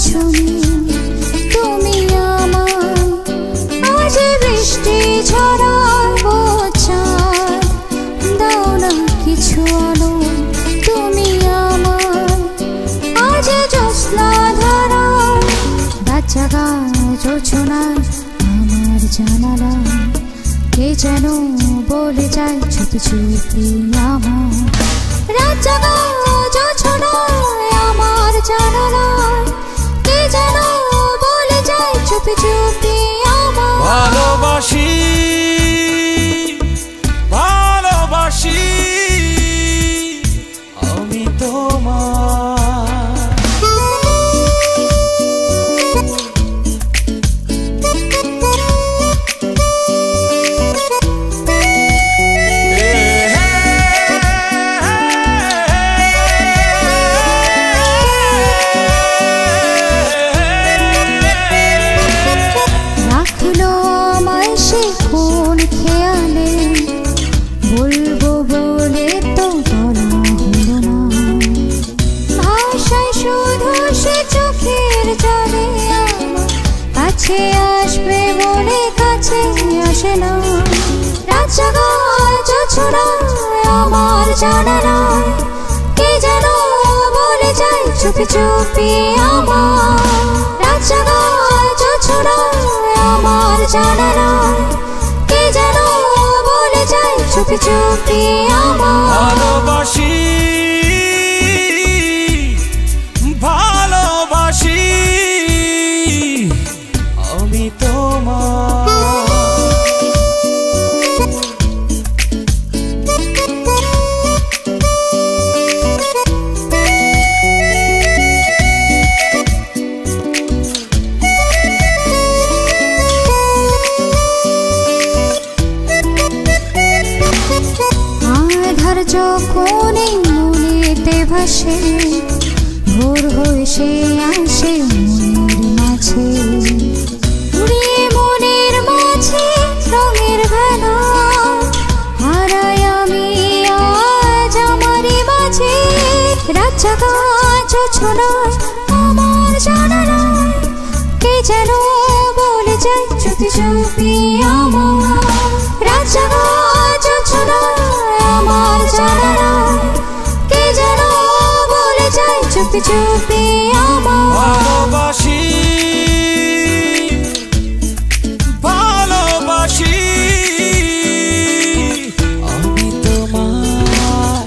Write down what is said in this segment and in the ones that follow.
কিছু নেই তুমি আমায় আজ বৃষ্টি ঝরাবো চাঁদ দাও না কিছু আলো তুমি আমায় আজ জ্যোৎস্না ধারা রাত জাগা জোছনায় আমার জানালা কে যেন বলে যায় চুপি চুপি আমার রাত জাগা জোছনায় আমার জানালায় কে যেন বলে যায় চুপি চুপি আমার ভালোবাসি ভালোবাসি আমি তোমার আসবে বলে কাছে আসে না রাত জাগা জোছনায় আমার জানালায় কে যেন বলে যায় চুপি চুপি আমার রাত জাগা জোছনায় আমার জানালায় কে যেন বলে যায় চুপি চুপি আমার ভালোবাসি ভালোবাসি আমি তোমার আধার যখন মনেতে ভাসে ভোর হয়ে সে আসে মনের মাঝে মনের মাঝে রঙের ভেলা হারাই আমি আজ আমারই মাঝে রাত জাগা জোছনায় আমার জানালায় কে যেন বলে যায় চুপি চুপি আমার রাত জাগা জোছনায় আমার জানালায় কে যেন বলে যায় চুপি চুপি আমার ভালোবাসি ভালোবাসি আমি তোমার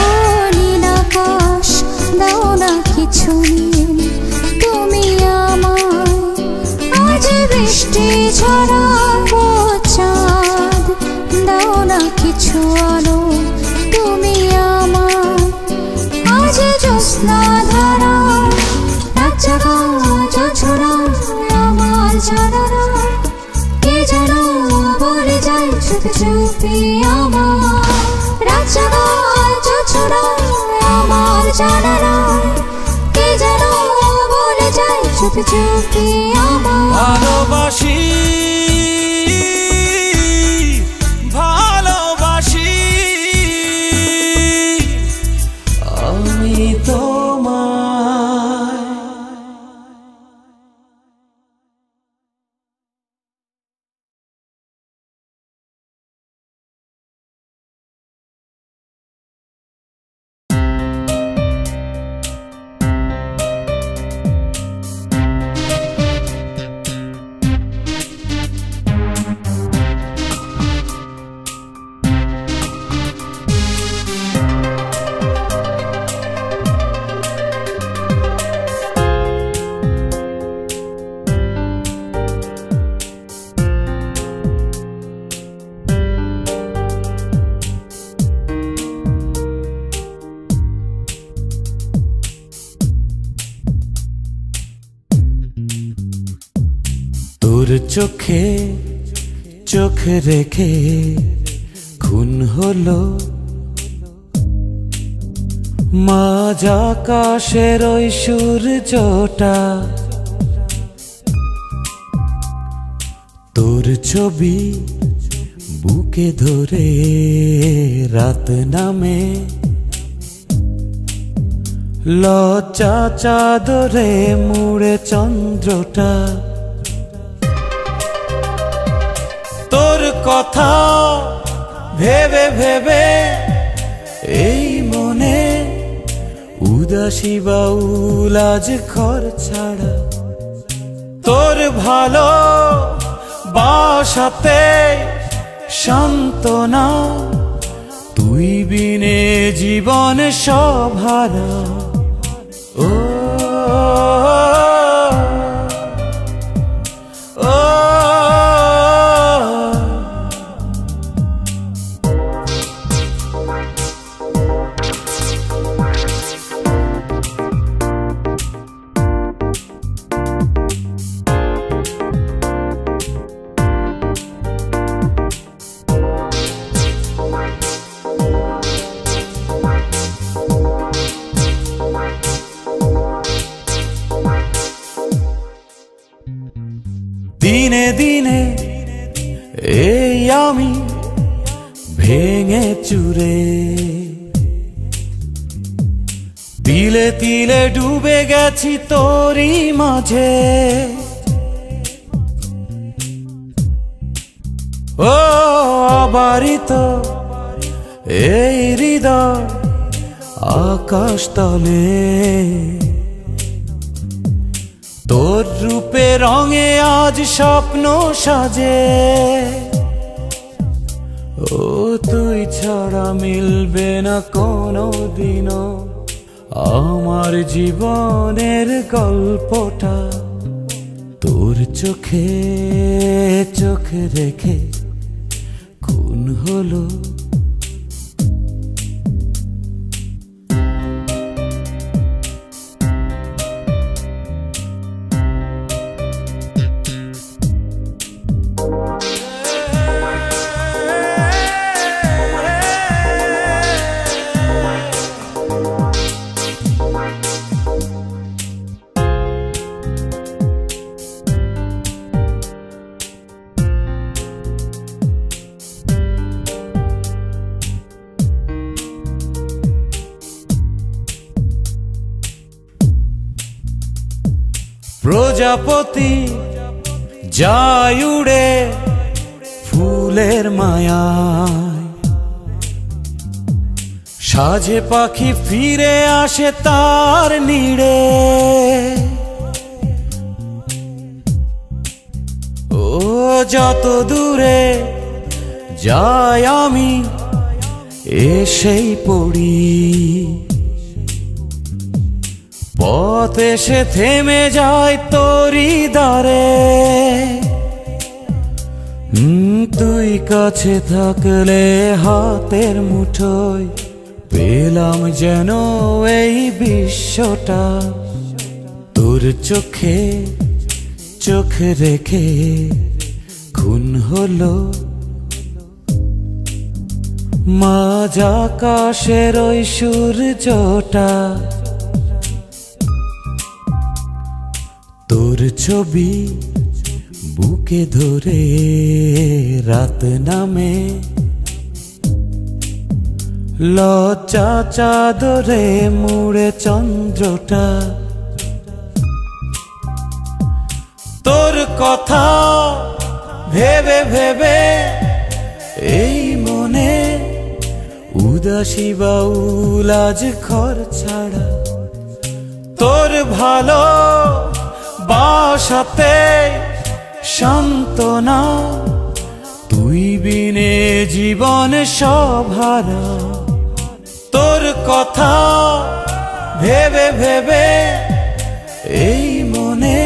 ও নীল আকাশ দাও না কিছু নেই তুমি আমায় আজ বৃষ্টি ঝরাবো চাঁদ দাও না কিছু আলো তুমি আমায় আজ জ্যোৎস্না ধারা রাত জাগা জোছনায় আমার জানালায় কে যেন বলে যায় চুপি চুপি আমার রাত জাগা জোছনায় আমার জানালায় কে যেন বলে যায় চুপি চুপি আমার ভালোবাসি ভালোবাসি আমি তোমার তোর চোখে চোখ রেখে খুন হলো মাঝ আকাশের ওই সূর্যটা। তোর ছবি বুকে বুকে ধরে রাত নামে লজ্জা চাদরে মুড়ে চন্দ্রটা তোর কথা ভেবে ভেবে এই মনে উদাসী বাউল আজ ঘর ছাড়া তোর ভালো বাসাতে সান্ত্বনা তুই বিনে জীবন সব হারা ও দিনে দিনে এই আমি ভেঙে চুরে তিলে তিলে ডুবে গেছি তোরই মাঝে ও আবারই তো এই হৃদয় আকাশ তলে তোর রূপে রঙে আজ স্বপ্ন সাজে ও তুই ছাড়া মিলবে না কোনো দিনও আমার জীবনের গল্পটা তোর চোখে চোখ রেখে খুন হলো প্রজাপতি যায় উড়ে ফুলের মায়ায় সাজে পাখি ফিরে আসে তার নিড়ে ও যত দূরে যাই আমি এসেই পড়ি পথ এসে থেমে যায় তোরই দ্বারে তুই কাছে থাকলে হাতের মুঠোয় পেলাম যেন এই বিশ্বটা তোর চোখে চোখ রেখে খুন হলো মাঝ আকাশের ওই সূর্যটা তোর ছবি বুকে ধরে রাত নামে লজ্জা চাদরে মুড়ে চন্দ্রটা তোর কথা ভেবে ভেবে এই মনে উদাসী বাউল আজ ঘর ছাড়া তোর ভালো বাসাতে সান্ত্বনা তুই বিনে জীবন সব হারা তোর কথা ভেবে ভেবে এই মনে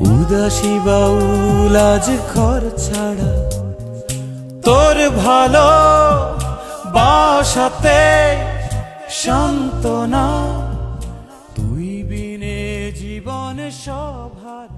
উদাসী বাউল আজ ঘর ছাড়া তোর ভালো বাসাতে সান্ত্বনা তুই বিনে জীবন সব হারা।